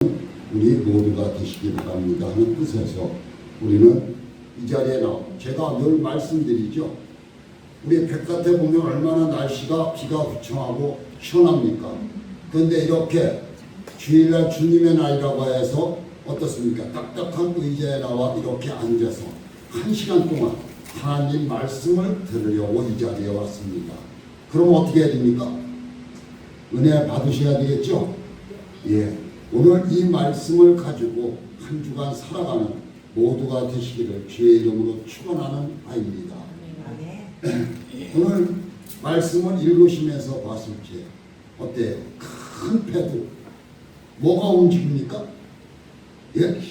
우리 모두가 되시기 바랍니다 하는 뜻에서 우리는 이 자리에 나와 제가 늘 말씀드리죠. 우리 백같에 보면 얼마나 날씨가 비가 후청하고 시원합니까? 그런데 이렇게 주일날 주님의 날이라고 해서 어떻습니까? 딱딱한 의자에 나와 이렇게 앉아서 1시간 동안 하나님 말씀을 들으려고 이 자리에 왔습니다. 그럼 어떻게 해야 됩니까? 은혜 받으셔야 되겠죠? 예. 오늘 이 말씀을 가지고 한 주간 살아가는 모두가 되시기를 주의 이름으로 축원하는 바입니다. 오늘 말씀을 읽으시면서 봤을 때 어때요? 큰 배도 뭐가 움직입니까? 예?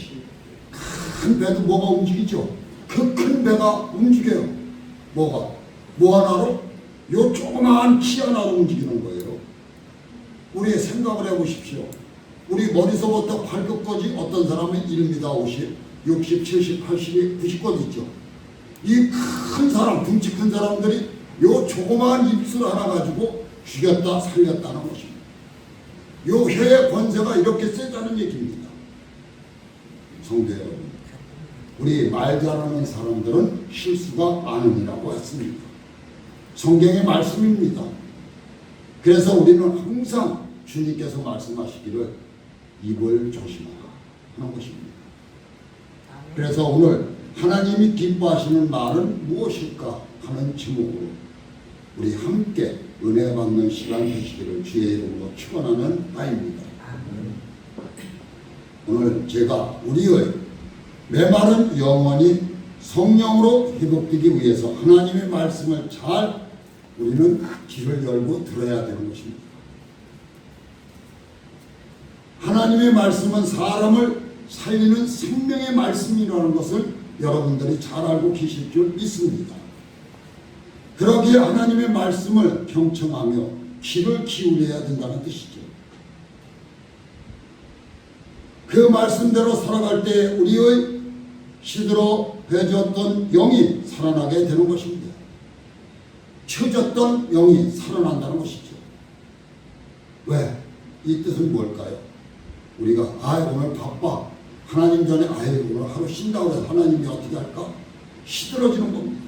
큰 배도 뭐가 움직이죠? 그 큰 배가 움직여요. 뭐가? 뭐 하나로? 요 조그마한 키 하나로 움직이는 거예요. 우리 생각을 해보십시오. 우리 머리서부터 발끝까지 어떤 사람은 1m 50, 60, 70, 80, 90까지 있죠. 이 큰 사람, 둥치 큰 사람들이 요 조그마한 입술 하나 가지고 죽였다 살렸다는 것입니다. 요 혀의 권세가 이렇게 세다는 얘기입니다. 성도 여러분, 우리 말 잘하는 사람들은 실수가 많으리라고 했습니다. 성경의 말씀입니다. 그래서 우리는 항상 주님께서 말씀하시기를 입을 조심하라 하는 것입니다. 그래서 오늘 하나님이 기뻐하시는 말은 무엇일까 하는 제목으로 우리 함께 은혜 받는 시간 되시기를 주의 이름으로 축원하는 바입니다. 오늘 제가 우리의 메마른 영혼이 성령으로 회복되기 위해서 하나님의 말씀을 잘 우리는 귀를 열고 들어야 되는 것입니다. 하나님의 말씀은 사람을 살리는 생명의 말씀이라는 것을 여러분들이 잘 알고 계실 줄 믿습니다. 그러기에 하나님의 말씀을 경청하며 귀를 기울여야 된다는 뜻이죠. 그 말씀대로 살아갈 때 우리의 시들어 배졌던 영이 살아나게 되는 것입니다. 처졌던 영이 살아난다는 것이죠. 왜? 이 뜻은 뭘까요? 우리가 오늘 바빠. 하나님 전에 오늘 하루 쉰다고 해서 하나님이 어떻게 할까? 시들어지는 겁니다.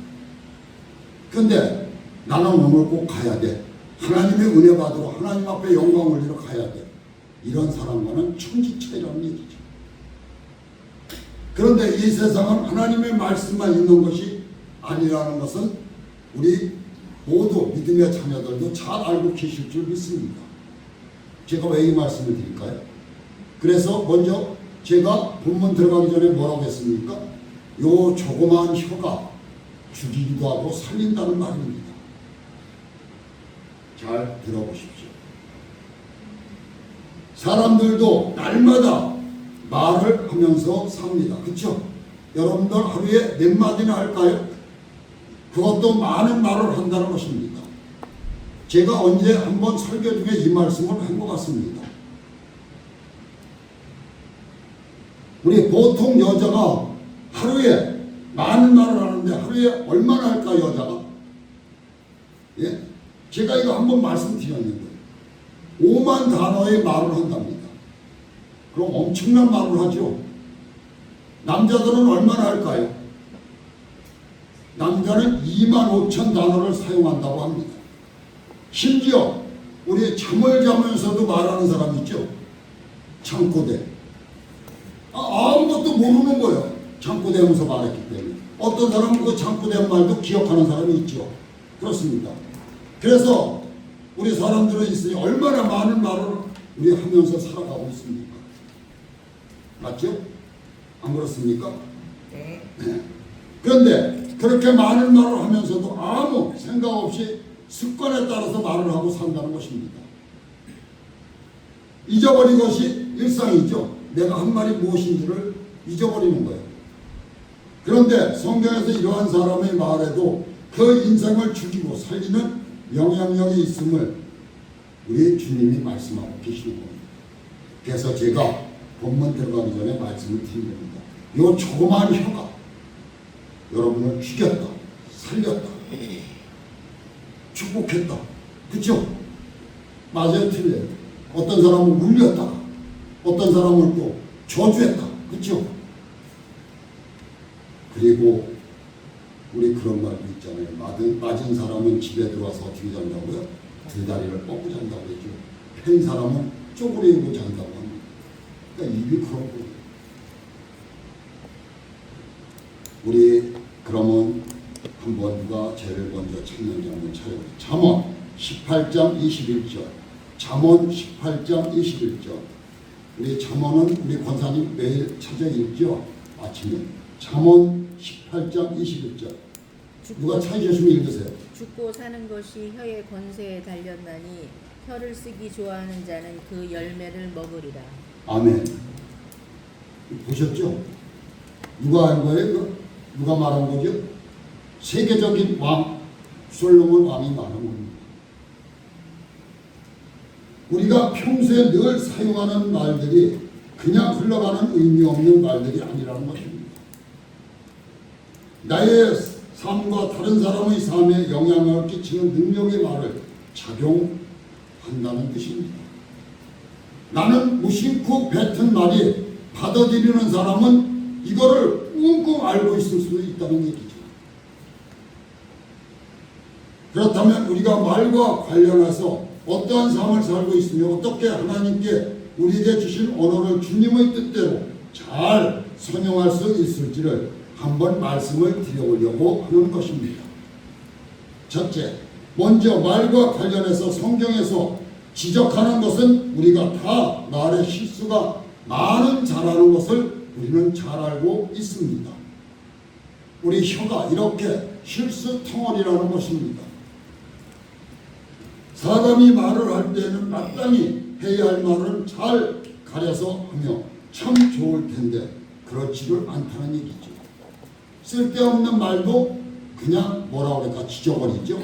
근데 나는 오늘 꼭 가야 돼. 하나님의 은혜 받으러 하나님 앞에 영광 올리러 가야 돼. 이런 사람과는 천지차이라는 얘기죠. 그런데 이 세상은 하나님의 말씀만 있는 것이 아니라는 것은 우리 모두 믿음의 자녀들도 잘 알고 계실 줄 믿습니다. 제가 왜 이 말씀을 드릴까요? 그래서 먼저 제가 본문 들어가기 전에 뭐라고 했습니까? 요 조그마한 혀가 죽이기도 하고 살린다는 말입니다. 잘 들어보십시오. 사람들도 날마다 말을 하면서 삽니다. 그렇죠? 여러분들 하루에 몇 마디나 할까요? 그것도 많은 말을 한다는 것입니다. 제가 언제 한번 설교 중에 이 말씀을 한 것 같습니다. 우리 보통 여자가 하루에 많은 말을 하는데 하루에 얼마나 할까 여자가? 예? 제가 이거 한번 말씀드렸는데 5만 단어의 말을 한답니다. 그럼 엄청난 말을 하죠. 남자들은 얼마나 할까요? 남자는 2만 5천 단어를 사용한다고 합니다. 심지어 우리 잠을 자면서도 말하는 사람 있죠. 잠꼬대. 아무것도 모르는 거예요. 잠꼬대하면서 말했기 때문에. 어떤 사람은 그 잠꼬대한 말도 기억하는 사람이 있죠. 그렇습니다. 그래서 우리 사람들은 있으니 얼마나 많은 말을 우리 하면서 살아가고 있습니까? 맞죠? 안 그렇습니까? 네. 그런데 그렇게 많은 말을 하면서도 아무 생각 없이 습관에 따라서 말을 하고 산다는 것입니다. 잊어버린 것이 일상이죠. 내가 한 말이 무엇인지를 잊어버리는 거예요. 그런데 성경에서 이러한 사람의 말에도 그 인생을 죽이고 살리는 영향력이 있음을 우리 주님이 말씀하고 계시는 겁니다. 그래서 제가 본문 들어가기 전에 말씀을 드린 겁니다. 이 조그마한 혀가 여러분을 죽였다, 살렸다, 축복했다. 그렇죠? 맞아요, 틀려요. 어떤 사람은 울렸다가 어떤 사람을 또 저주했다. 그렇죠? 그리고 우리 그런 말도 있잖아요. 맞은 사람은 집에 들어와서 어떻게 잔다고요? 두 다리를 뻗고 잔다고 했죠. 팬 사람은 쪼그리고 잔다고 합니다. 그러니까 입이 그런 거예요. 우리 그러면 한번 누가 제일 먼저 찾는지 한번 찾아보세요. 잠언 18장 21절. 잠언 18장 21절. 우리 잠언은 우리 권사님 매일 찾아 읽죠. 아침에. 잠언 18장 21절. 누가 찾으셨으면 읽으세요. 죽고 사는 것이 혀의 권세에 달렸나니 혀를 쓰기 좋아하는 자는 그 열매를 먹으리라. 아멘. 보셨죠? 누가 한 거예요? 누가 말한 거죠? 세계적인 왕 솔로몬 왕이 말한 겁니다. 우리가 평소에 늘 사용하는 말들이 그냥 흘러가는 의미 없는 말들이 아니라는 것입니다. 나의 삶과 다른 사람의 삶에 영향을 끼치는 능력의 말을 작용한다는 뜻입니다. 나는 무심코 뱉은 말이 받아들이는 사람은 이거를 꽁꽁 알고 있을 수도 있다는 얘기죠. 그렇다면 우리가 말과 관련해서 어떠한 삶을 살고 있으며 어떻게 하나님께 우리에게 주신 언어를 주님의 뜻대로 잘 선용할 수 있을지를 한번 말씀을 드려보려고 하는 것입니다. 첫째, 먼저 말과 관련해서 성경에서 지적하는 것은 우리가 다 말의 실수가 많은 자라는 것을 우리는 잘 알고 있습니다. 우리 혀가 이렇게 실수 덩어리라는 것입니다. 사람이 말을 할 때는 마땅히 해야 할 말은 잘 가려서 하며 참 좋을 텐데 그렇지를 않다는 얘기죠. 쓸데없는 말도 그냥 뭐라 그럴까 지져버리죠.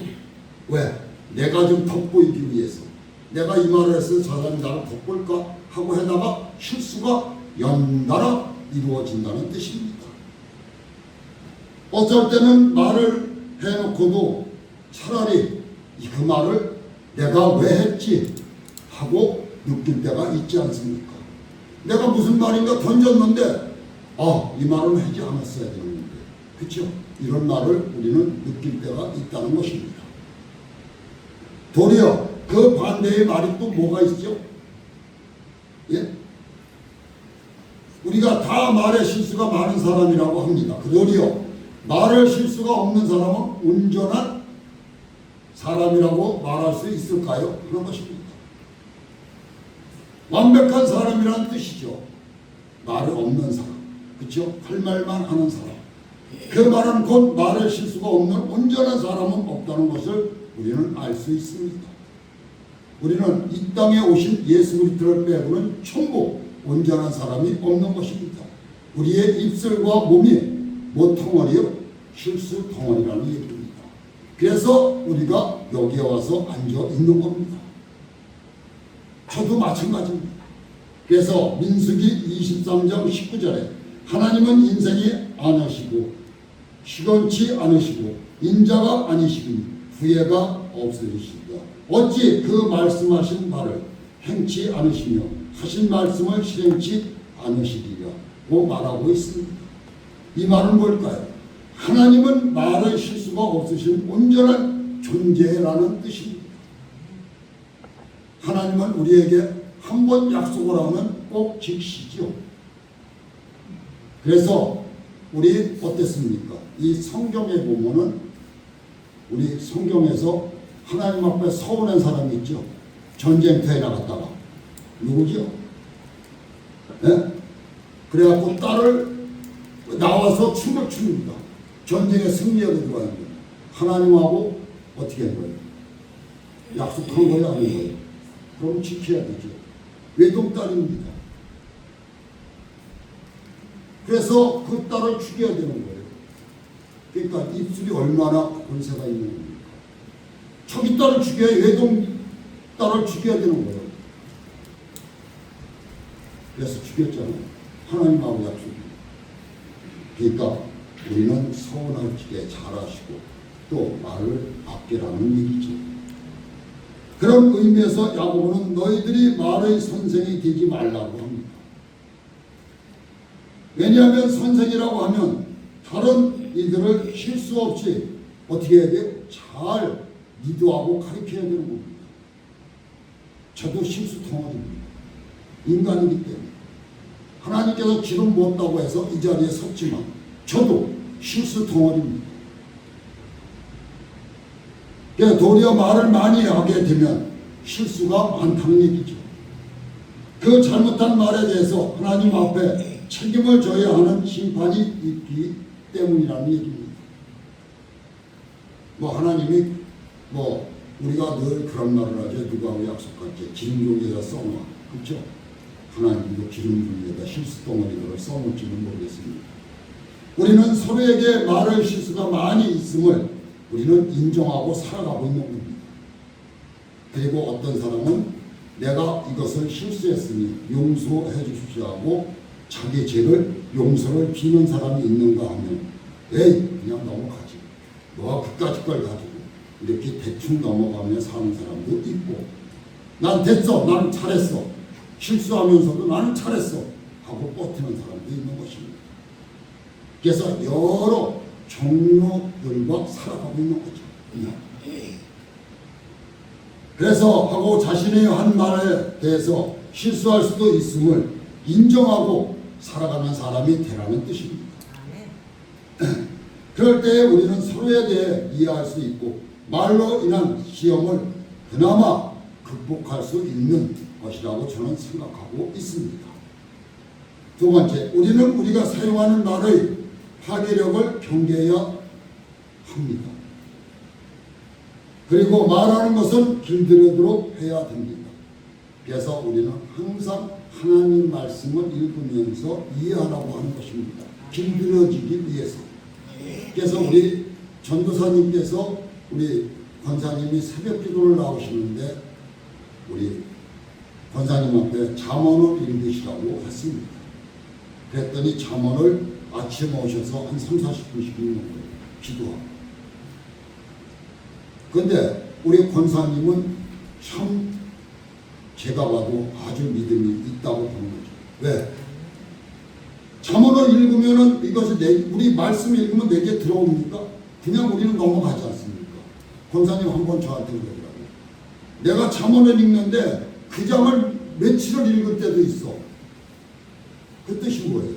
왜? 내가 좀 돋보이기 위해서. 내가 이 말을 해서 저 사람이 나를 돋볼까 하고 해다가 실수가 연달아 이루어진다는 뜻입니다. 어쩔 때는 말을 해놓고도 차라리 그 말을 내가 왜 했지 하고 느낄 때가 있지 않습니까? 내가 무슨 말인가 던졌는데 이 말은 하지 않았어야 되는데 그렇죠? 이런 말을 우리는 느낄 때가 있다는 것입니다. 도리어 그 반대의 말이 또 뭐가 있죠? 예? 우리가 다 말에 실수가 많은 사람이라고 합니다. 도리어 말을 실수가 없는 사람은 온전한 사람이라고 말할 수 있을까요? 그런 것입니다. 완벽한 사람이라는 뜻이죠. 말이 없는 사람, 그렇죠? 할 말만 하는 사람. 그 말은 곧 말에 실수가 없는 온전한 사람은 없다는 것을 우리는 알 수 있습니다. 우리는 이 땅에 오신 예수 그리스도를 빼고는 전부 온전한 사람이 없는 것입니다. 우리의 입술과 몸이 뭐 덩어리요? 실수 덩어리라는 얘기입니다. 그래서 우리가 여기에 와서 앉아 있는 겁니다. 저도 마찬가지입니다. 그래서 민수기 23장 19절에 하나님은 인생이 안하시고 시건치 않으시고 인자가 아니시니 후회가 없으시다. 어찌 그 말씀하신 말을 행치 않으시며 하신 말씀을 실행치 않으시리라고 말하고 있습니다. 이 말은 뭘까요? 하나님은 말의 실수가 없으신 온전한 존재라는 뜻입니다. 하나님은 우리에게 한 번 약속을 하면 꼭 지키시죠. 그래서 우리 어땠습니까? 이 성경에 보면은 우리 성경에서 하나님 앞에 서운한 사람이 있죠. 전쟁터에 나갔다가 누구죠? 네? 그래갖고 딸을 나와서 춤을 춥니다. 전쟁에 승리하게 들어가는 거예요. 하나님하고 어떻게 한 거예요? 약속한 거예요, 아닌 거예요? 그럼 지켜야 되죠. 외동딸입니다. 그래서 그 딸을 죽여야 되는 거예요. 그러니까 입술이 얼마나 권세가 있는 겁니까? 자기 딸을 죽여야 외동딸을 죽여야 되는 거예요. 그래서 죽였잖아요. 하나님하고 약속입니다. 그러니까 우리는 서운하게 잘하시고 또 말을 아끼라는 얘기죠. 그런 의미에서 야고보는 너희들이 말의 선생이 되지 말라고 합니다. 왜냐하면 선생이라고 하면 다른 이들을 실수 없이 어떻게 해야 돼요? 잘 리드하고 가르쳐야 되는 겁니다. 저도 실수 덩어리입니다. 인간이기 때문에. 하나님께서 기름 부었다고 해서 이 자리에 섰지만 저도 실수 덩어리입니다. 그러니까 도리어 말을 많이 하게 되면 실수가 많다는 얘기죠. 그 잘못한 말에 대해서 하나님 앞에 책임을 져야 하는 심판이 있기 때문이라는 얘기입니다. 하나님이 우리가 늘 그런 말을 하죠. 누가 약속할지 기름 종이에다 써놔. 그렇죠? 하나님도 기름 종이에다 실수 덩어리들을 써놓을지는 모르겠습니다. 우리는 서로에게 말할 실수가 많이 있음을 우리는 인정하고 살아가고 있는 겁니다. 그리고 어떤 사람은 내가 이것을 실수했으니 용서해 주십시오 하고 자기 죄를 용서를 비는 사람이 있는가 하면 에이 그냥 넘어가지. 너가 그까짓 걸 가지고 이렇게 대충 넘어가며 사는 사람도 있고 난 됐어. 나는 잘했어. 실수하면서도 나는 잘했어. 하고 버티는 사람도 있는 것입니다. 그래서 여러 종류들과 살아가고 있는 거죠. 그래서 하고 자신이 한 말에 대해서 실수할 수도 있음을 인정하고 살아가는 사람이 되라는 뜻입니다. 그럴 때 우리는 서로에 대해 이해할 수 있고 말로 인한 시험을 그나마 극복할 수 있는 것이라고 저는 생각하고 있습니다. 두 번째, 우리는 우리가 사용하는 말의 파괴력을 경계해야 합니다. 그리고 말하는 것은 길들여도록 해야 됩니다. 그래서 우리는 항상 하나님 말씀을 읽으면서 이해하라고 하는 것입니다. 길들여지기 위해서. 그래서 우리 전도사님께서 우리 권사님이 새벽 기도를 나오시는데 우리 권사님 앞에 잠언을 읽으시라고 했습니다. 그랬더니 잠언을 아침에 오셔서 한 3, 40분씩 읽는 거예요. 기도하고. 그런데 우리 권사님은 참 제가 봐도 아주 믿음이 있다고 보는 거죠. 왜? 잠언을 읽으면은 이것이 우리 말씀 읽으면 내게 들어옵니까? 그냥 우리는 넘어가지 않습니까? 권사님 한 번 저한테 그러더라고요. 내가 잠언을 읽는데 그 잠을 며칠을 읽을 때도 있어. 그 뜻이 뭐예요?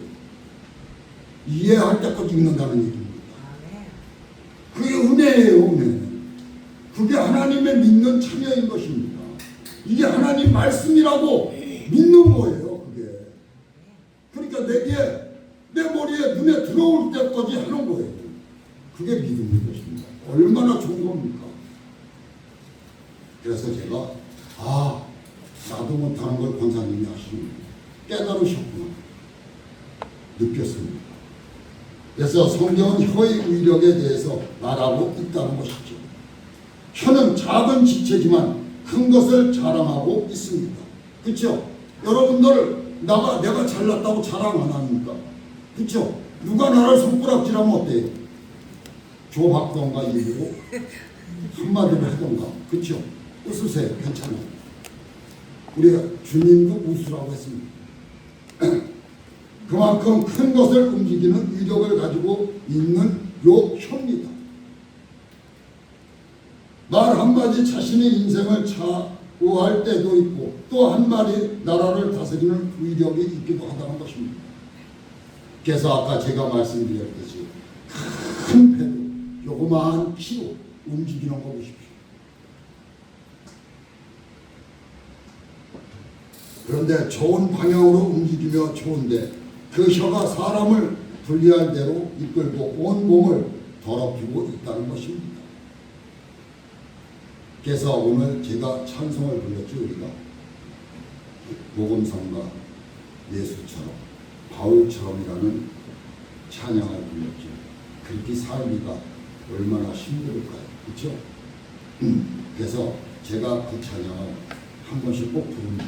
이해할 때까지 읽는다는 얘기입니다. 그게 은혜예요, 은혜. 그게 하나님의 믿는 참여인 것입니다. 이게 하나님 말씀이라고 믿는 거예요, 그게. 그러니까 내 머리에 눈에 들어올 때까지 하는 거예요. 그게 믿음인 것입니다. 얼마나 좋은 겁니까? 그래서 제가 나도 못하는 걸 권사님이 하시는 깨달으셨구나 느꼈습니다. 그래서 성경은 혀의 위력에 대해서 말하고 있다는 것이죠. 혀는 작은 지체지만 큰 것을 자랑하고 있습니다. 그렇죠? 여러분들 내가 잘났다고 자랑 안 합니까? 그렇죠? 누가 나를 손가락질하면 어때요? 조박던가 입으로 한마디를 하던가. 그렇죠? 웃으세요. 괜찮아요. 우리가 주님도 웃으라고 했습니다. 그만큼 큰 것을 움직이는 위력을 가지고 있는 요 혀입니다. 말 한마디 자신의 인생을 좌우할 때도 있고 또 한마디 나라를 다스리는 위력이 있기도 하다는 것입니다. 그래서 아까 제가 말씀드렸듯이 큰 패도 조그마한 피로 움직이는 거 보십시오. 그런데 좋은 방향으로 움직이며 좋은데 그 혀가 사람을 불리할 대로 이끌고 온 몸을 더럽히고 있다는 것입니다. 그래서 오늘 제가 찬송을 불렀죠. 우리가 복음성가 예수처럼 바울처럼이라는 찬양을 불렀죠. 그렇게 살기가 얼마나 힘들까요? 그렇죠? 그래서 제가 그 찬양을 한 번씩 꼭 부릅니다.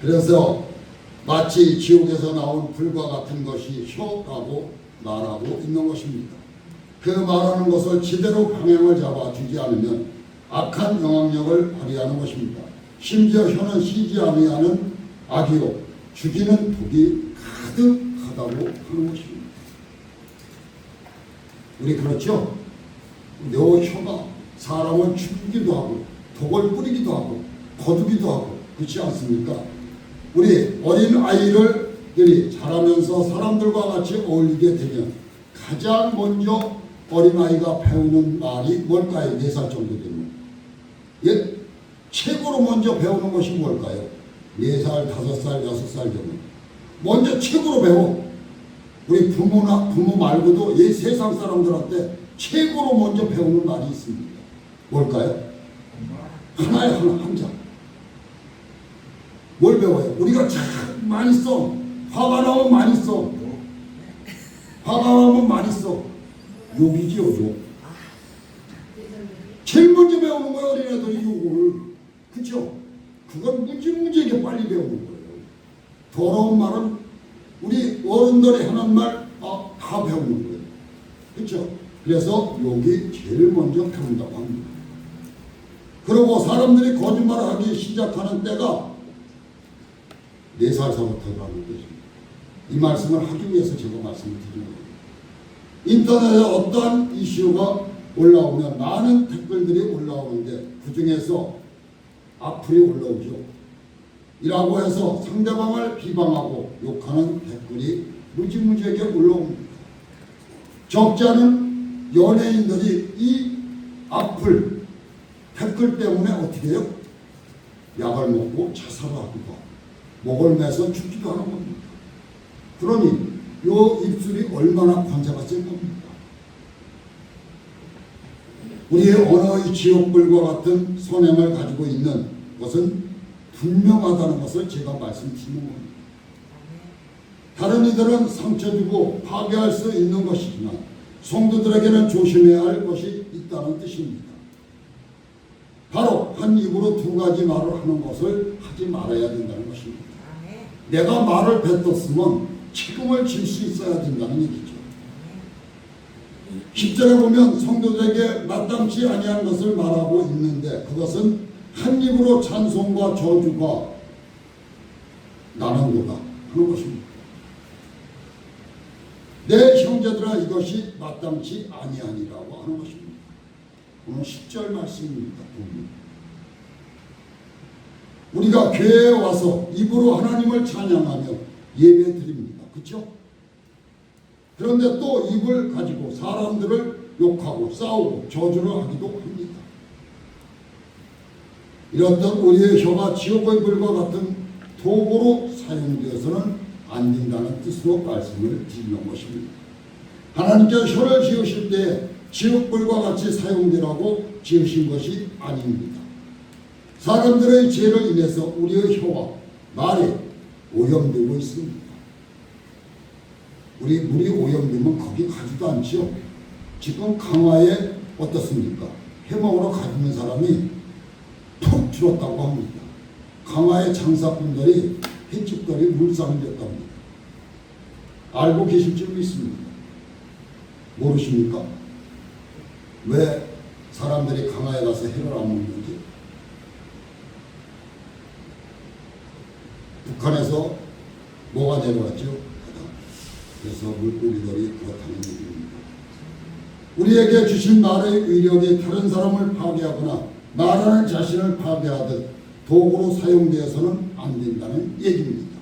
그래서 마치 지옥에서 나온 불과 같은 것이 혀라고 말하고 있는 것입니다. 그 말하는 것을 제대로 방향을 잡아주지 않으면 악한 영향력을 발휘하는 것입니다. 심지어 혀는 쉬지 아니하는 악이요 죽이는 독이 가득하다고 하는 것입니다. 우리 그렇죠? 내 혀가 사람을 죽이기도 하고 독을 뿌리기도 하고 거두기도 하고 그렇지 않습니까? 우리 어린 아이들이 자라면서 사람들과 같이 어울리게 되면 가장 먼저 어린아이가 배우는 말이 뭘까요? 4살 정도 되면. 예? 최고로 먼저 배우는 것이 뭘까요? 4살, 5살, 6살 되면. 먼저 최고로 배워. 우리 부모 말고도 이 세상 사람들한테 최고로 먼저 배우는 말이 있습니다. 뭘까요? 하나에 한 장. 뭘 배워요? 우리가 참 많이 써. 화가 나면 많이 써. 화가 나면 많이 써. 욕이지요, 욕. 제일 먼저 배우는 거예요, 어린애들이 욕을. 그쵸? 그건 무지무지하게 빨리 배우는 거예요. 더러운 말은 우리 어른들이 하는 말 다 배우는 거예요. 그쵸? 그래서 욕이 제일 먼저 배운다고 합니다. 그리고 사람들이 거짓말을 하기 시작하는 때가 4살서부터라는 것입니다. 이 말씀을 하기 위해서 제가 말씀을 드리는 거예요. 인터넷에 어떠한 이슈가 올라오면 많은 댓글들이 올라오는데 그 중에서 악플이 올라오죠. 이라고 해서 상대방을 비방하고 욕하는 댓글이 무지무지하게 올라옵니다. 적지 않은 연예인들이 이 악플 댓글 때문에 어떻게 해요? 약을 먹고 자살을 하기도 하고 목을 매서 죽기도 하는 겁니다. 그러니 이 입술이 얼마나 관자가 센 겁니까? 우리의 언어의 지옥불과 같은 선행을 가지고 있는 것은 분명하다는 것을 제가 말씀드리는 겁니다. 다른 이들은 상처 주고 파괴할 수 있는 것이지만 성도들에게는 조심해야 할 것이 있다는 뜻입니다. 바로 한 입으로 2가지 말을 하는 것을 하지 말아야 된다는 것입니다. 내가 말을 뱉었으면 책임을 질 수 있어야 된다는 얘기죠. 10절에 보면 성도들에게 마땅치 아니한 것을 말하고 있는데 그것은 한 입으로 찬송과 저주가 나는도다 하는 것입니다. 내 형제들아 이것이 마땅치 아니하니라고 하는 것입니다. 오늘 10절 말씀입니다. 우리가 교회에 와서 입으로 하나님을 찬양하며 예배 드립니다. 그렇죠? 그런데 또 입을 가지고 사람들을 욕하고 싸우고 저주를 하기도 합니다. 이렇듯 우리의 혀가 지옥의 불과 같은 도구로 사용되어서는 안 된다는 뜻으로 말씀을 드리는 것입니다. 하나님께서 혀를 지으실 때 지옥불과 같이 사용되라고 지으신 것이 아닙니다. 사람들의 죄를 인해서 우리의 혀와 말이 오염되고 있습니다. 우리 물이 오염되면 거기 가지도 않죠. 지금 강화에 어떻습니까? 해먹으러 가는 사람이 톡 줄었다고 합니다. 강화의 장사꾼들이 횟집들이 물상이 됐답니다. 알고 계실 줄 믿습니다. 모르십니까? 왜 사람들이 강화에 가서 해를 안 먹는지? 북한에서 뭐가 내려왔죠? 그래서 물고기들이 그렇다는 얘기입니다. 우리에게 주신 말의 위력이 다른 사람을 파괴하거나 말하는 자신을 파괴하듯 도구로 사용되어서는 안 된다는 얘기입니다.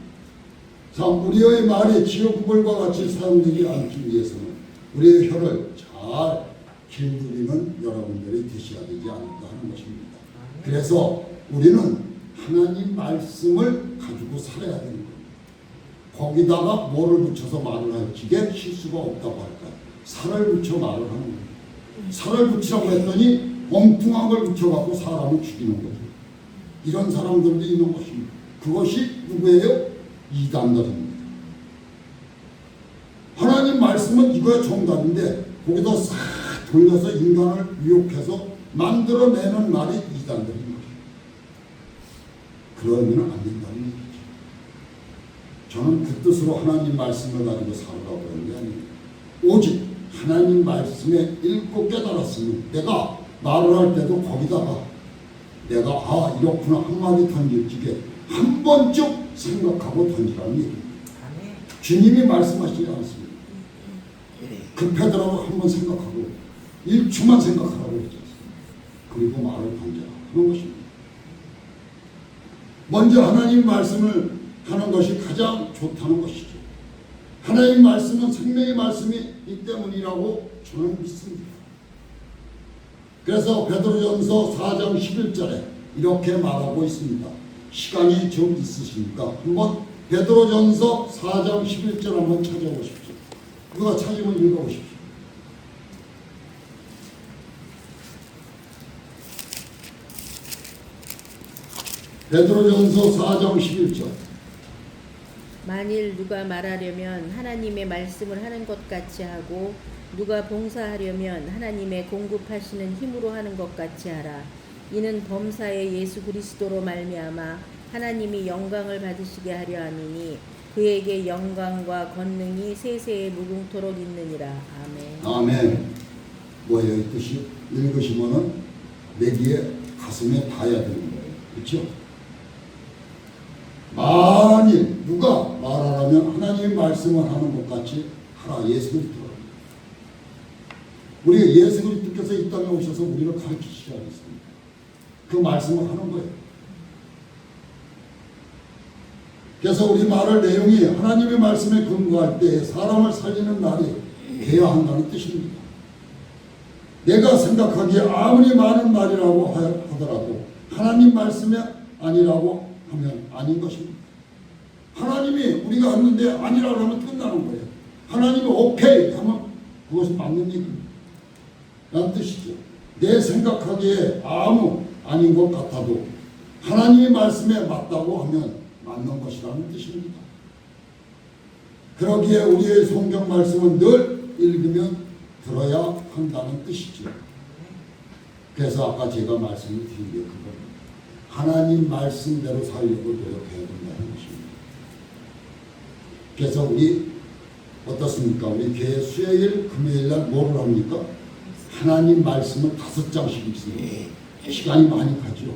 참 우리의 말이 지옥불과 같이 사용되지 않기 위해서는 우리의 혀를 잘 길들이는 여러분들이 되셔야 되지 않을까 하는 것입니다. 그래서 우리는 하나님 말씀을 가지고 살아야 되는 겁니다. 거기다가 뭐를 붙여서 말을 할지게 실수가 없다고 할까요? 살을 붙여 말을 하는 겁니다. 살을 붙이라고 했더니 엉뚱한 걸 붙여갖고 사람을 죽이는 거죠. 이런 사람들도 있는 것입니다. 그것이 누구예요? 이단들입니다. 하나님 말씀은 이거의 정답인데 거기다 싹 돌려서 인간을 유혹해서 만들어내는 말이 이단들인 거죠. 그러면 안 된다는 얘기죠. 저는 그 뜻으로 하나님 말씀을 가지고 살으라고 하는 게 아니에요. 오직 하나님 말씀에 읽고 깨달았으면 내가 말을 할 때도 거기다가 내가 이렇구나 한마디 던질지게 한 번쯤 생각하고 던지라는 얘기입니다. 아멘. 주님이 말씀하시지 않습니다. 급하더라도 한번 생각하고 1초만 생각하라고 했지 않습니까? 그리고 말을 던져라 하는 것입니다. 먼저 하나님 말씀을 하는 것이 가장 좋다는 것이죠. 하나님 말씀은 생명의 말씀이기 때문이라고 저는 믿습니다. 그래서 베드로전서 4장 11절에 이렇게 말하고 있습니다. 시간이 좀 있으시니까 한번 베드로전서 4장 11절 한번 찾아보십시오. 누가 찾으면 읽어보십시오. 베드로전서 4장 11절. 만일 누가 말하려면 하나님의 말씀을 하는 것 같이 하고 누가 봉사하려면 하나님의 공급하시는 힘으로 하는 것 같이 하라. 이는 범사의 예수 그리스도로 말미암아 하나님이 영광을 받으시게 하려 함이니 그에게 영광과 권능이 세세에 무궁토록 있느니라. 아멘. 아멘. 뭐예요 이 뜻이? 읽으시면은 내기에 가슴에 닿아야 되는 거예요. 그렇죠? 만일 누가 말하라면 하나님의 말씀을 하는 것 같이 하라. 예수 그리스도로. 우리가 예수 그리스도께서 이 땅에 오셔서 우리를 가르치시지 않았습니까? 그 말씀을 하는 거예요. 그래서 우리 말할 내용이 하나님의 말씀에 근거할 때 사람을 살리는 날이 돼야 한다는 뜻입니다. 내가 생각하기에 아무리 많은 말이라고 하더라도 하나님 말씀이 아니라고 하면 아닌 것입니다. 하나님이 우리가 했는데 아니라고 하면 끝나는 거예요. 하나님이 오케이 하면 그것은 맞는 얘기입니다. 라는 뜻이죠. 내 생각하기에 아무 아닌 것 같아도 하나님의 말씀에 맞다고 하면 맞는 것이라는 뜻입니다. 그러기에 우리의 성경 말씀은 늘 읽으면 들어야 한다는 뜻이죠. 그래서 아까 제가 말씀을 드린 게 그겁니다. 하나님 말씀대로 살려고 노력해야 된다는 것입니다. 그래서 우리 어떻습니까? 우리 교회 수요일, 금요일 날 뭐를 합니까? 하나님 말씀을 5장씩 읽습니다. 시간이 많이 가죠.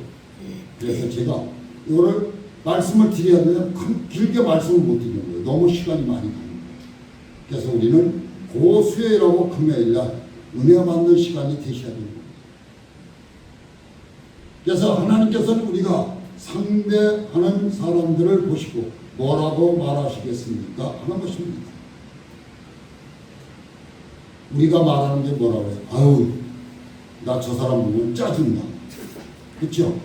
그래서 제가 이거를 말씀을 드려야 되면 길게 말씀을 못 드리는 거예요. 너무 시간이 많이 가는 거예요. 그래서 우리는 그 수요일하고 금요일 날 은혜 받는 시간이 되셔야 됩니다. 그래서 하나님께서는 우리가 상대하는 사람들을 보시고 뭐라고 말하시겠습니까? 하는 것입니다. 우리가 말하는 게 뭐라고 해요? 아유, 나 저 사람 보면 짜증나. 그렇죠?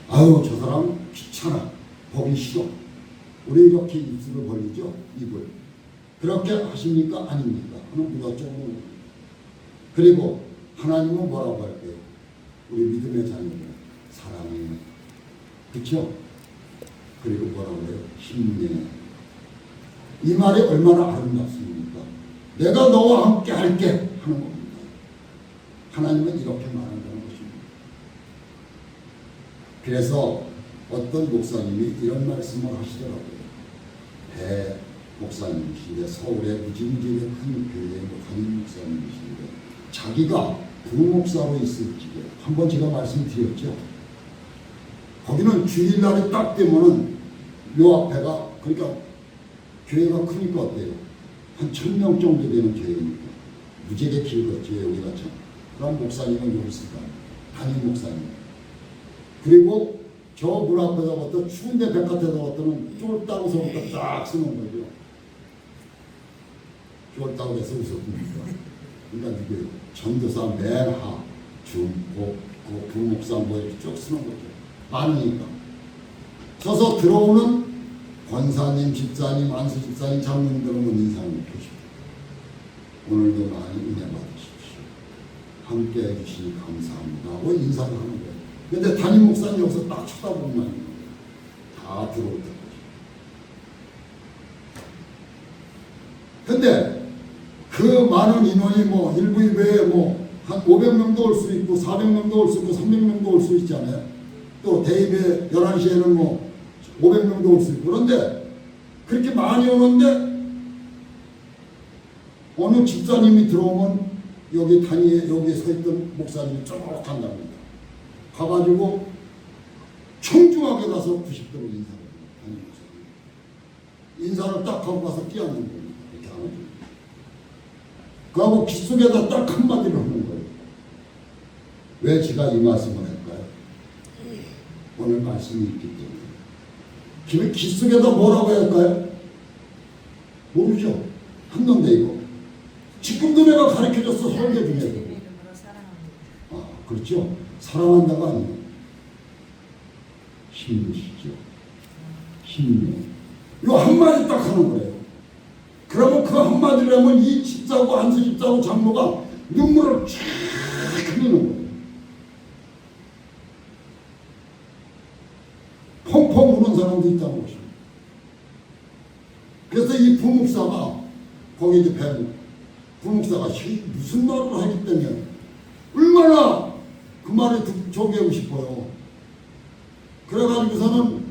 아유, 저 사람 귀찮아. 보기 싫어. 우리 이렇게 입술을 벌리죠? 입을. 그렇게 하십니까? 아닙니까? 하는 우리가 조금. 그리고 하나님은 뭐라고 할까요? 우리 믿음의 자녀들 사랑해. 그렇죠? 그리고 뭐라고 해요? 힘내. 이 말이 얼마나 아름답습니까? 내가 너와 함께 할게 하는 겁니다. 하나님은 이렇게 말한다는 것입니다. 그래서 어떤 목사님이 이런 말씀을 하시더라고요. 배 목사님이신데 서울의 무지무지하게 큰 교회의 담임 목사님이신데 자기가 부목사로 있을 적에 한번 제가 말씀드렸죠. 거기는 주일날이 딱 되면은 요 앞에가 그러니까 교회가 크니까 어때요? 한 1000명 정도 되는 교회니까 무지하게 길었죠. 여기가 참. 그럼 목사님은 여기 있을까? 담임 목사님. 그리고 저 물 앞에서부터 추운데 백화점에서부터는 쫄따구서부터 쫙 쓰는 거죠. 쫄따구 해서 웃었습니까? 그러니까 누구예요? 전도사 맨하 중고 부목사 뭐 이렇게 쭉 쓰는 거죠. 많으니까. 서서 들어오는 권사님, 집사님, 안수 집사님, 장로님들은 인사를 해주십시오. 오늘도 많이 은혜 받으십시오. 함께 해주시니 감사합니다 하고 인사를 하는 거예요. 근데 담임 목사님 여기서 딱 쳐다보면 다 들어올 때까지. 근데 그 많은 인원이 뭐 일부 외에 뭐 한 500명도 올 수 있고 400명도 올 수 있고 300명도 올 수 있잖아요. 또 대입에 11시에는 뭐 500명도 올 수 있고. 그런데 그렇게 많이 오는데 어느 집사님이 들어오면 여기 단위에 여기에 서 있던 목사님이 쭉 간답니다. 가가지고 청중하게 가서 90도로 인사를 해요. 인사를 딱 하고 가서 끼얹는 겁니다. 이렇게 안아줍니다. 그하고 귓속에다 딱 한마디를 하는 거예요. 왜 제가 이 말씀을 할까요? 오늘 말씀이 있기 때문에. 귓속에다 뭐라고 할까요? 모르죠. 한건데 이거. 지금도 내가 가르쳐줬어. 설계 중에도. 아, 그렇죠. 사랑한다가 아니에요. 힘드시죠. 힘내요. 이 한마디 딱 하는 거예요. 그러면 그 한마디를 하면 이 집사고 안수 집사고 장로가 눈물을 쫙 흘리는 거예요. 펑펑 우는 사람도 있다는 것입니다. 그래서 이 부목사가 거기 이제 부목사가 무슨 말을 하기 때문에 얼마나 그 말을 저기 하고 싶어요. 그래가지고서는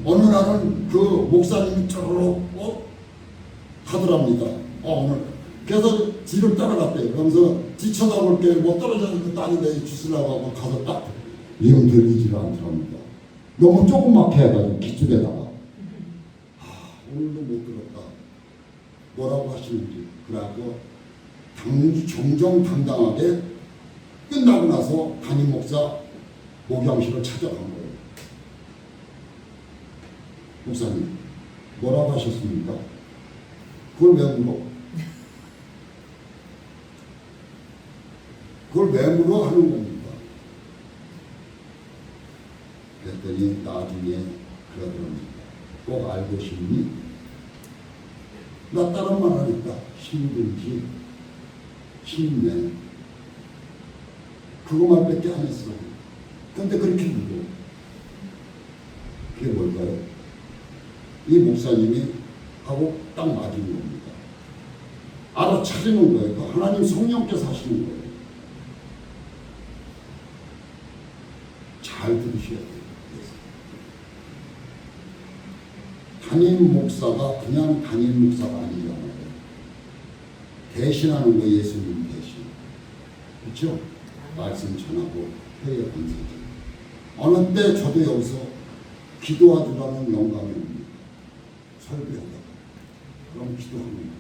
어느 날은 그 목사님이 쪼르륵 가더랍니다. 오늘 그래서 뒤를 따라갔대요. 그러면서 뒤쳐다볼게 뭐 떨어졌는 것도 아닌데 주스라고 하고 가서 딱 이건 들리지가 않더랍니다. 너무 조그맣게 해가지고 기쪽에다가 오늘도 못 들었다. 뭐라고 하시는지. 그래갖고 정정당당하게 끝나고 나서 담임 목사 목양실을 찾아간 거예요. 목사님 뭐라고 하셨습니까? 그걸 왜 물어? 그걸 왜 물어 하는 겁니다. 그랬더니 나중에 그러더랍니다. 꼭 알고 싶니? 나 다른 말 하니까 힘들지, 힘내. 그거말밖에 안 했어. 근데 그렇게 물어. 그게 뭘까요? 이 목사님이 하고 딱 맞은 겁니다. 알아차리는 거예요. 하나님 성령께서 하시는 거예요. 잘 들으셔야 돼요. 담임 목사가 그냥 담임 목사가 아니잖아요. 대신하는 거 예수님 대신. 그렇죠? 말씀 전하고 회의 권세죠. 어느 때 저도 여기서 기도하주라는 영감이 옵니다. 설교하다가. 그럼 기도하는 거예요.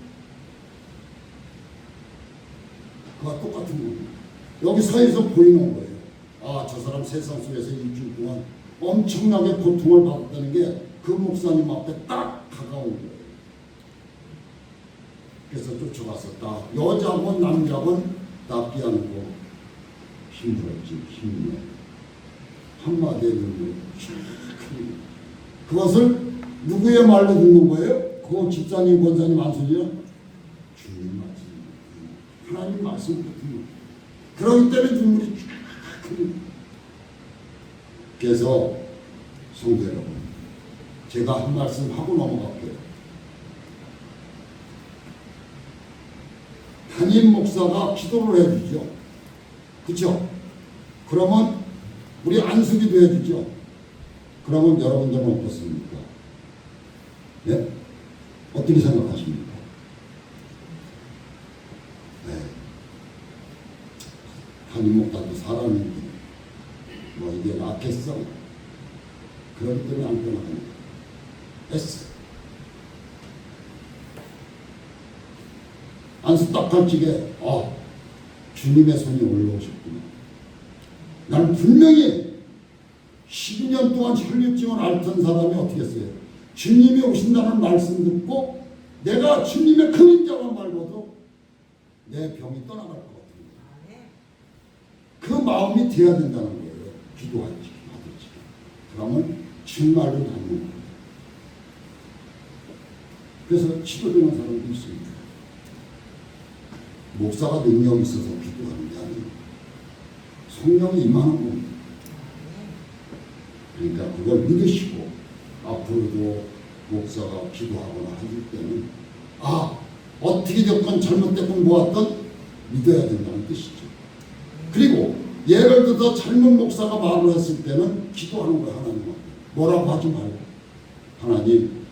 그와 똑같은 겁니다. 여기 서에서 보이는 거예요. 아, 저 사람 세상 속에서 일주일 동안 엄청나게 고통을 받았다는 게 그 목사님 앞에 딱 다가온 거예요. 그래서 쫓아가서 다 여자건 남자건 다 피하고 힘들었지. 힘내. 한마디에 눈물 그것을 누구의 말로 듣는 거예요? 그거 집사님, 권사님 안 소리야? 주님 말씀. 하나님 말씀 듣는 그러기 때문에 눈물이 그래서 성도 여러분, 제가 한 말씀 하고 넘어갈게요. 담임 목사가 기도를 해주죠. 그렇죠? 그러면 우리 안수기도 해주죠. 그러면 여러분들은 어떻습니까? 네? 어떻게 생각하십니까? 네. 담임 목사도 사람인데 뭐 이게 낫겠어? 그렇기 때문에 안 변합니다. 했어. 안수 딱 걸치게 주님의 손이 올라오셨구나. 나는 분명히 12년 동안 혈류증을 앓던 사람이 어떻게 했어요? 주님이 오신다는 말씀 듣고 내가 주님의 그림자만 말고도 내 병이 떠나갈 것 같은 거예요. 그 마음이 돼야 된다는 거예요. 기도할지 하든지. 그러면 정말로 낫는 거예요. 그래서 치료되는 사람도 있습니다. 목사가 능력이 있어서 기도하는 게 아니에요. 성령이 임하는 겁니다. 그러니까 그걸 믿으시고 앞으로도 목사가 기도하거나 하실 때는 어떻게 됐건 잘못됐건 모았던 믿어야 된다는 뜻이죠. 그리고 예를 들어 잘못 목사가 말을 했을 때는 기도하는 거예요. 하나님은 뭐라고 하지 말고 하나님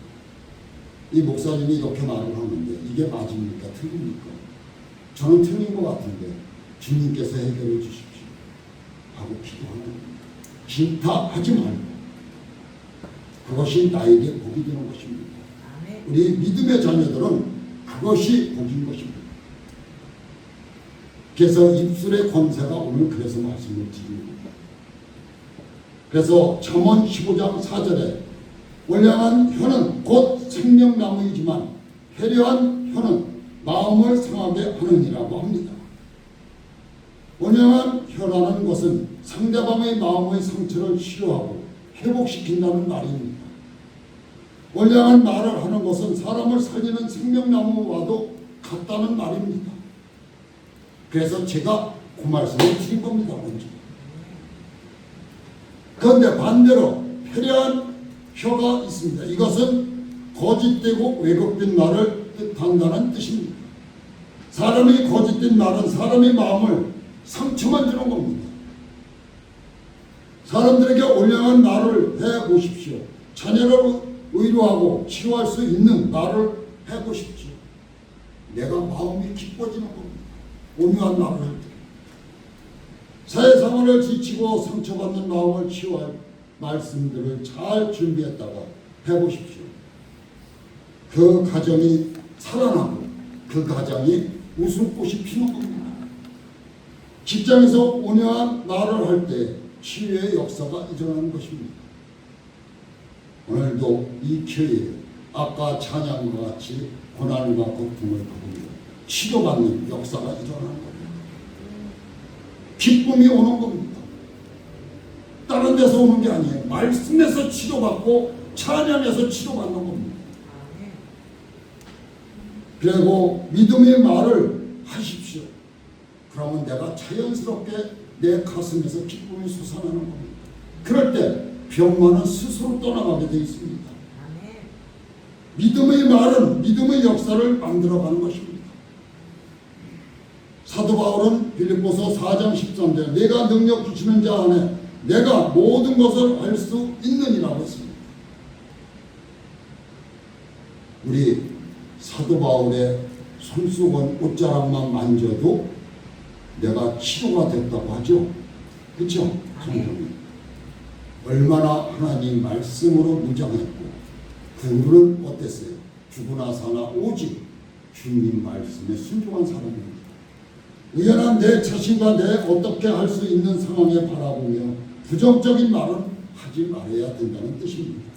이 목사님이 이렇게 말을 하는데 이게 맞습니까? 틀립니까? 저는 틀린 것 같은데 주님께서 해결해 주십시오 하고 기도하는 겁니다. 질타하지 말고 그것이 나에게 복이 되는 것입니다. 우리 믿음의 자녀들은 그것이 복인 것입니다. 그래서 입술의 권세가 오늘 그래서 말씀을 드립니다. 그래서 잠언 15장 4절에 올량한 혀는 곧 생명나무이지만 회려한 혀는 마음을 상하게 하느니라고 합니다. 온양한 혀라는 것은 상대방의 마음의 상처를 치료하고 회복시킨다는 말입니다. 온양한 말을 하는 것은 사람을 살리는 생명나무와도 같다는 말입니다. 그래서 제가 그 말씀을 드린 겁니다. 먼저. 그런데 반대로 회려한 혀가 있습니다. 이것은 거짓되고 왜곡된 말을 뜻한다는 뜻입니다. 사람이 거짓된 말은 사람의 마음을 상처만 주는 겁니다. 사람들에게 올량한 말을 해보십시오. 자녀를 의료하고 치유할 수 있는 말을 해보십시오. 내가 마음이 기뻐지는 겁니다. 온유한 말을 할 때. 사회생활을 지치고 상처받는 마음을 치유할 말씀들을 잘 준비했다가 해보십시오. 그 가정이 살아나고 그 가정이 웃음꽃이 피는 겁니다. 직장에서 온유한 말을 할 때 치유의 역사가 일어나는 것입니다. 오늘도 이 교회에 아까 찬양과 같이 고난과 고통을 겪으며 치료받는 역사가 일어나는 겁니다. 기쁨이 오는 겁니다. 다른 데서 오는 게 아니에요. 말씀에서 치료받고 찬양에서 치료받는 겁니다. 그리고 믿음의 말을 하십시오. 그러면 내가 자연스럽게 내 가슴에서 기쁨이 솟아나는 겁니다. 그럴 때 병만은 스스로 떠나가게 되어 있습니다. 믿음의 말은 믿음의 역사를 만들어가는 것입니다. 사도 바울은 빌립보서 4장 13절 내가 능력 주시는 자 안에 내가 모든 것을 할 수 있느니라고 했습니다. 우리 사도 바울의 손수건 옷자락만 만져도 내가 치료가 됐다고 하죠. 그렇죠? 얼마나 하나님 말씀으로 무장했고 그는 어땠어요? 죽으나 사나 오직 주님 말씀에 순종한 사람입니다. 의연한 내 자신과 내 어떻게 할 수 있는 상황에 바라보며 부정적인 말은 하지 말아야 된다는 뜻입니다.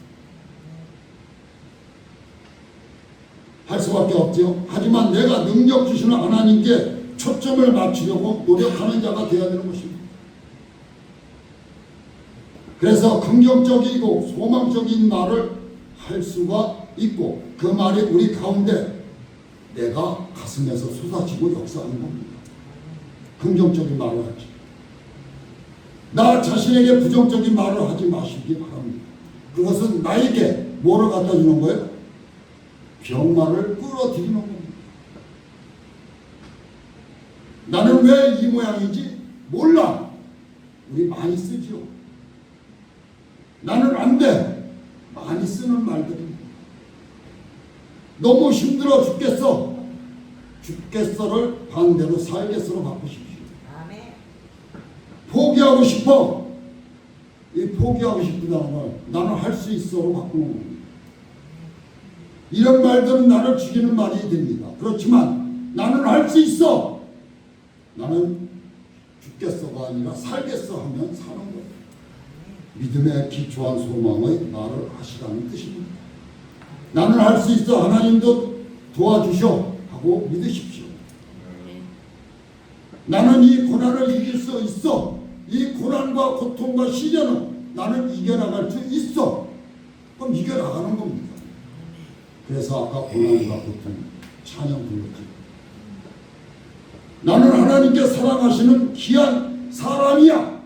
할 수밖에 없죠. 하지만 내가 능력 주시는 하나님께 초점을 맞추려고 노력하는 자가 되어야 되는 것입니다. 그래서 긍정적이고 소망적인 말을 할 수가 있고 그 말이 우리 가운데 내가 가슴에서 솟아지고 역사하는 겁니다. 긍정적인 말을 하지. 나 자신에게 부정적인 말을 하지 마시기 바랍니다. 그것은 나에게 뭐를 갖다 주는 거예요? 병마를 끌어들이는 겁니다. 나는 왜 이 모양이지? 몰라. 우리 많이 쓰죠. 나는 안 돼. 많이 쓰는 말들입니다. 너무 힘들어 죽겠어. 죽겠어를 반대로 살겠어로 바꾸십시오. 포기하고 싶어. 이 포기하고 싶다는 걸 나는 할 수 있어로 바꾸는 겁니다. 이런 말들은 나를 죽이는 말이 됩니다. 그렇지만 나는 할 수 있어. 나는 죽겠어가 아니라 살겠어 하면 사는 거예요. 믿음에 기초한 소망의 말을 하시라는 뜻입니다. 나는 할 수 있어. 하나님도 도와주셔 하고 믿으십시오. 나는 이 고난을 이길 수 있어. 이 고난과 고통과 시련은 나는 이겨나갈 수 있어. 그럼 이겨나가는 겁니다. 그래서 아까 고난과 고통 찬양 불렀죠. 나는 하나님께 사랑하시는 귀한 사람이야.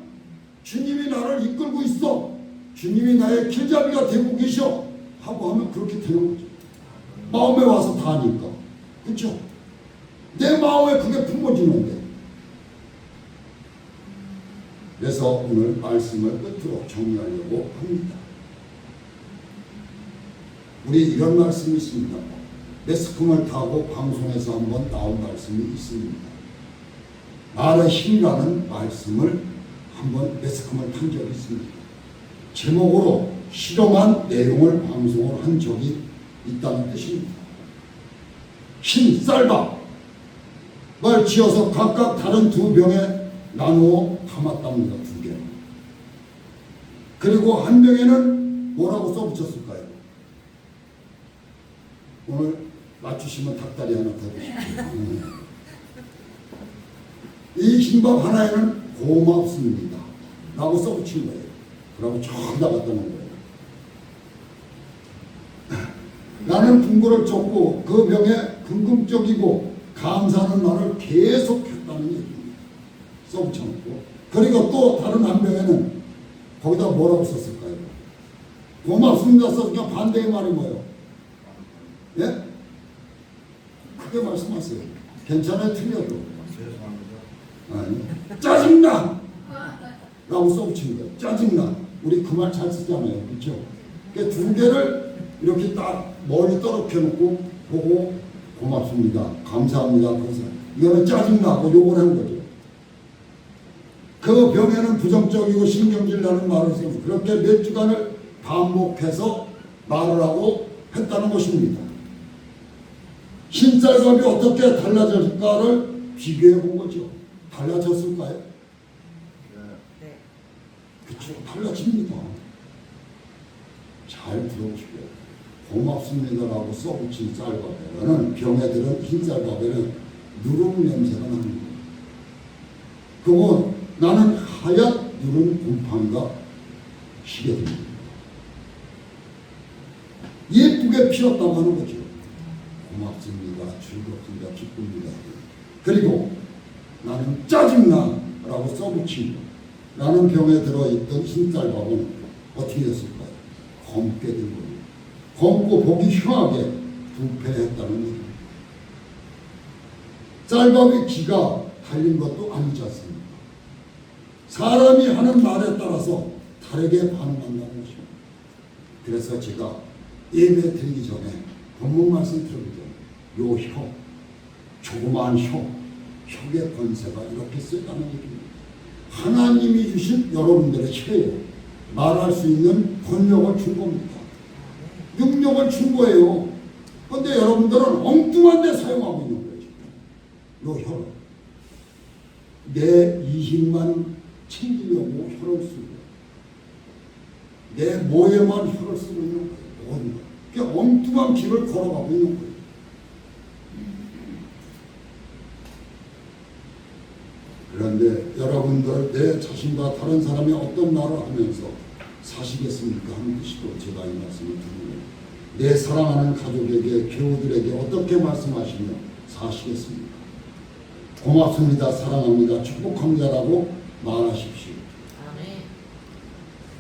주님이 나를 이끌고 있어. 주님이 나의 길잡이가 되고 계셔. 하고 하면 그렇게 되는 거죠. 마음에 와서 다 하니까. 그렇죠? 내 마음에 그게 품어지는데. 그래서 오늘 말씀을 끝으로 정리하려고 합니다. 우리 이런 말씀이 있습니다. 매스컴을 타고 방송에서 한번 나온 말씀이 있습니다. 말의 힘이라는 말씀을 한번 매스컴을 탄 적이 있습니다. 제목으로 실험한 내용을 방송을 한 적이 있다는 뜻입니다. 흰 쌀밥 을 지어서 각각 다른 두 병에 나누어 담았답니다. 두 개. 그리고 한 병에는 뭐라고 써붙였을까요? 오늘 맞추시면 닭다리 하나 더 드십시오. 이 흰밥 하나에는 고맙습니다 라고 써붙인 거예요. 그러고 저기다 갖다 놓은 거예요. 나는 분고를 쫓고 그 병에 궁금적이고 감사하는 말을 계속했다는 얘기입니다. 써붙여놓고. 그리고 또 다른 한 병에는 거기다 뭐라고 썼을까요? 고맙습니다 썼으니까 반대의 말이 뭐예요? 예? 크게 말씀하세요. 괜찮아요? 틀려도. 아니, 짜증나! 라고 써붙인 거예요. 짜증나. 우리 그 말 잘 쓰잖아요. 그렇죠? 그러니까 두 개를 이렇게 딱 멀리 떨어져 놓고 보고 고맙습니다. 감사합니다. 이거는 짜증나고 욕을 한 거죠. 그 병에는 부정적이고 신경질 나는 말을 써서 그렇게 몇 주간을 반복해서 말을 하고 했다는 것입니다. 흰쌀밥이 어떻게 달라졌을까를 비교해 본 거죠. 달라졌을까요? 네. 그렇죠. 달라집니다. 잘 들어보시고요. 고맙습니다라고 써붙인 쌀밥에는 병에 들은 흰쌀밥에는 누룩 냄새가 나는 거예요. 그건 나는 하얀 누른 곰팡이가 시게 됩니다. 예쁘게 피었다고 하는 거죠. 고맙습니다. 즐겁습니다. 기쁩니다. 그리고 나는 짜증나 라고 써붙인 거. 나는 병에 들어있던 흰쌀밥은 어떻게 됐을까요? 검게 된 거예요. 검고 보기 흉하게 부패했다는 얘기입니다. 쌀밥에 기가 달린 것도 아니지 않습니까? 사람이 하는 말에 따라서 다르게 반응한다는 것입니다. 그래서 제가 예배 드리기 전에 본문 말씀 들어보죠. 요 혀, 조그마한 혀의 권세가 이렇게 쓰다는 얘기입니다. 하나님이 주신 여러분들의 혀에 말할 수 있는 권력을 준 겁니다. 능력을 준 거예요. 그런데 여러분들은 엉뚱한 데 사용하고 있는 거예요. 요 혀를. 내 이익만 챙기려고 혀를 쓰고 내 모에만 혀를 쓰고 있는 거예요. 그러니까 엉뚱한 길을 걸어가고 있는 거예요. 그런데 여러분들 내 자신과 다른 사람이 어떤 말을 하면서 사시겠습니까? 하는 뜻으로 제가 이 말씀을 드리는 내 사랑하는 가족에게 교우들에게 어떻게 말씀하시며 사시겠습니까? 고맙습니다. 사랑합니다. 축복합니다라고 말하십시오.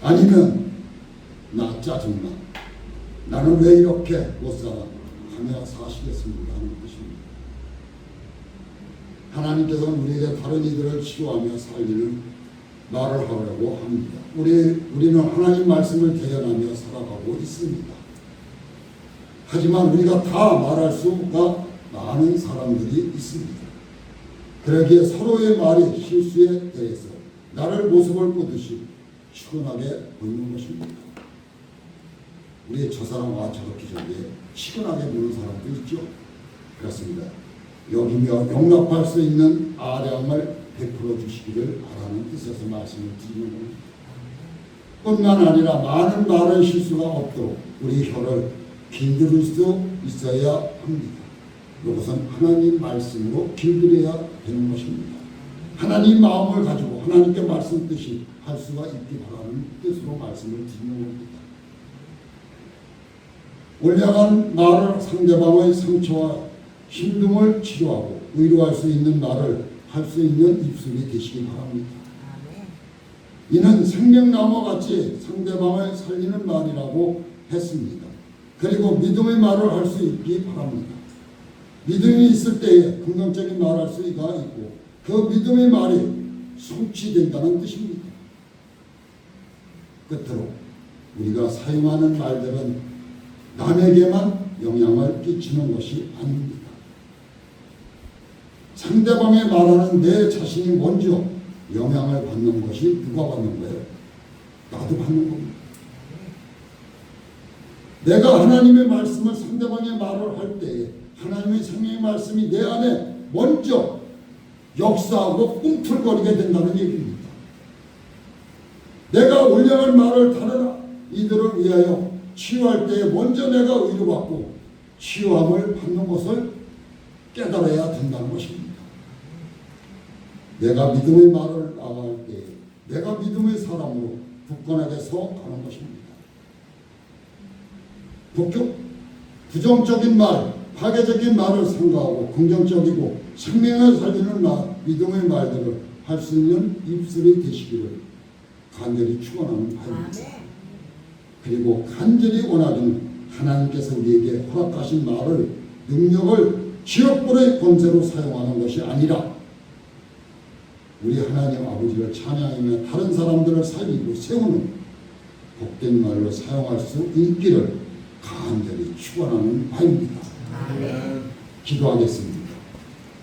아니면 나 짜증나. 나는 왜 이렇게 못 살아? 하며 사시겠습니까? 하는 뜻입니다. 하나님께서는 우리에게 다른 이들을 치료하며 살리는 말을 하려고 합니다. 우리는 하나님 말씀을 대연하며 살아가고 있습니다. 하지만 우리가 다 말할 수가 많은 사람들이 있습니다. 그러기에 서로의 말이 실수에 대해서 나를 모습을 보듯이 치근하게 보이는 것입니다. 우리 저 사람과 저렇게 저렇게 치근하게 보는 사람도 있죠. 그렇습니다. 여기며 용납할 수 있는 아량을 베풀어 주시기를 바라는 뜻에서 말씀을 드리는 겁니다. 뿐만 아니라 많은 말의 실수가 없도록 우리 혀를 길들일 수 있어야 합니다. 이것은 하나님 말씀으로 길들여야 되는 것입니다. 하나님 마음을 가지고 하나님께 말씀 뜻이 할 수가 있기 바라는 뜻으로 말씀을 드리는 겁니다. 올려간 말을 상대방의 상처와 힘듦을 치료하고 위로할 수 있는 말을 할 수 있는 입술이 되시기 바랍니다. 이는 생명나무와 같이 상대방을 살리는 말이라고 했습니다. 그리고 믿음의 말을 할 수 있기 바랍니다. 믿음이 있을 때에 긍정적인 말을 할 수가 있고 그 믿음의 말이 성취된다는 뜻입니다. 끝으로 우리가 사용하는 말들은 남에게만 영향을 끼치는 것이 아닙니다. 상대방의 말하는 내 자신이 먼저 영향을 받는 것이 누가 받는 거예요? 나도 받는 겁니다. 내가 하나님의 말씀을 상대방의 말을 할 때에 하나님의 생명의 말씀이 내 안에 먼저 역사하고 꿈틀거리게 된다는 얘기입니다. 내가 올려할 말을 다른 이들을 위하여 치유할 때에 먼저 내가 의를 받고 치유함을 받는 것을 깨달아야 된다는 것입니다. 내가 믿음의 말을 나갈 때에 내가 믿음의 사람으로 굳건하게 서가는 것입니다. 부정적인 말, 파괴적인 말을 삼가하고 긍정적이고 생명을 살리는 믿음의 말들을 할 수 있는 입술이 되시기를 간절히 축원하는 바입니다. 그리고 간절히 원하기는 하나님께서 우리에게 허락하신 말을 능력을 지역불의 권세로 사용하는 것이 아니라 우리 하나님 아버지를 찬양하며 다른 사람들을 살리고 세우는 복된 말로 사용할 수 있기를 간절히 축원하는 바입니다. 기도하겠습니다.